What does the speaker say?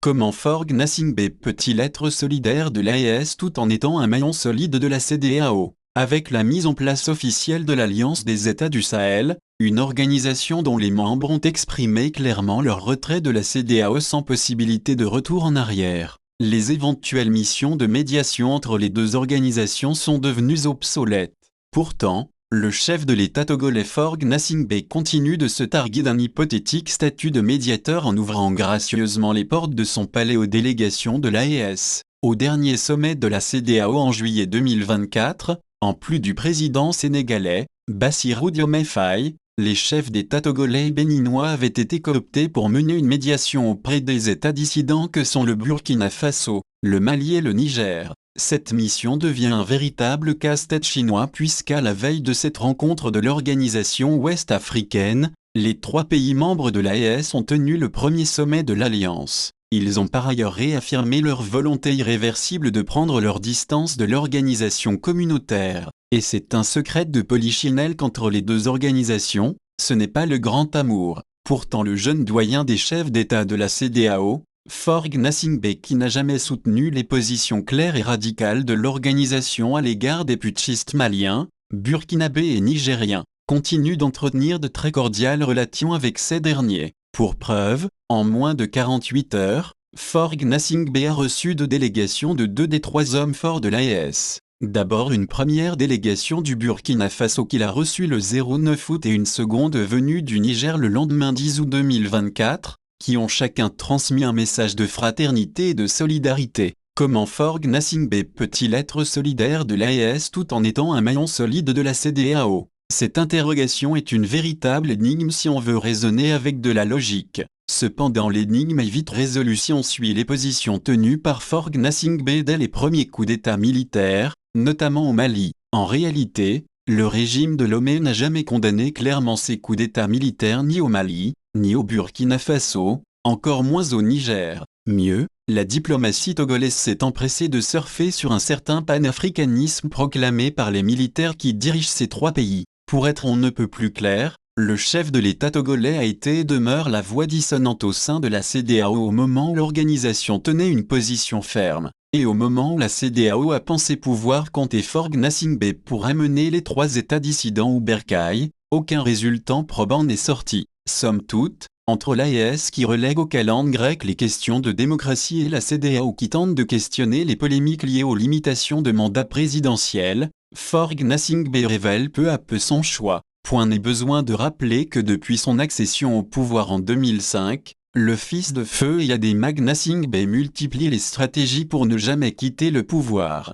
Comment Forg Gnassingbé peut-il être solidaire de l'AES tout en étant un maillon solide de la CEDEAO? Avec la mise en place officielle de l'Alliance des États du Sahel, une organisation dont les membres ont exprimé clairement leur retrait de la CEDEAO sans possibilité de retour en arrière, les éventuelles missions de médiation entre les deux organisations sont devenues obsolètes. Pourtant, le chef de l'État togolais Forg Gnassingbé continue de se targuer d'un hypothétique statut de médiateur en ouvrant gracieusement les portes de son palais aux délégations de l'AES. Au dernier sommet de la CEDEAO en juillet 2024, en plus du président sénégalais, Bassirou Diomaye Faye, les chefs d'État togolais et béninois avaient été cooptés pour mener une médiation auprès des États dissidents que sont le Burkina Faso, le Mali et le Niger. Cette mission devient un véritable casse-tête chinois puisqu'à la veille de cette rencontre de l'organisation ouest-africaine, les 3 pays membres de l'AES ont tenu le premier sommet de l'Alliance. Ils ont par ailleurs réaffirmé leur volonté irréversible de prendre leur distance de l'organisation communautaire. Et c'est un secret de polichinelle qu'entre les deux organisations, ce n'est pas le grand amour. Pourtant le jeune doyen des chefs d'État de la CEDEAO, Forg Gnassingbé, qui n'a jamais soutenu les positions claires et radicales de l'organisation à l'égard des putschistes maliens, burkinabés et nigériens, continue d'entretenir de très cordiales relations avec ces derniers. Pour preuve, en moins de 48 heures, Forg Gnassingbé a reçu 2 délégations de 2 des 3 hommes forts de l'AES. D'abord une première délégation du Burkina Faso qu'il a reçue le 09 août et une seconde venue du Niger le lendemain 10 août 2024, qui ont chacun transmis un message de fraternité et de solidarité. Comment Forg Gnassingbé peut-il être solidaire de l'AES tout en étant un maillon solide de la CEDEAO? Cette interrogation est une véritable énigme si on veut raisonner avec de la logique. Cependant l'énigme est vite résolue si on suit les positions tenues par Forg Gnassingbé dès les premiers coups d'État militaires, notamment au Mali. En réalité, le régime de Lomé n'a jamais condamné clairement ces coups d'État militaires ni au Mali, ni au Burkina Faso, encore moins au Niger. Mieux, la diplomatie togolaise s'est empressée de surfer sur un certain panafricanisme proclamé par les militaires qui dirigent ces 3 pays. Pour être on ne peut plus clair, le chef de l'État togolais a été et demeure la voix dissonante au sein de la CEDEAO au moment où l'organisation tenait une position ferme, et au moment où la CEDEAO a pensé pouvoir compter Forg Gnassingbé pour amener les 3 États dissidents au bercail, aucun résultat probant n'est sorti. Somme toute, entre l'AES qui relègue au calendrier grec les questions de démocratie et la CEDEAO qui tente de questionner les polémiques liées aux limitations de mandat présidentiel, Forg Gnassingbé révèle peu à peu son choix. Point n'est besoin de rappeler que depuis son accession au pouvoir en 2005, le fils de feu Yadema Gnassingbé multiplie les stratégies pour ne jamais quitter le pouvoir.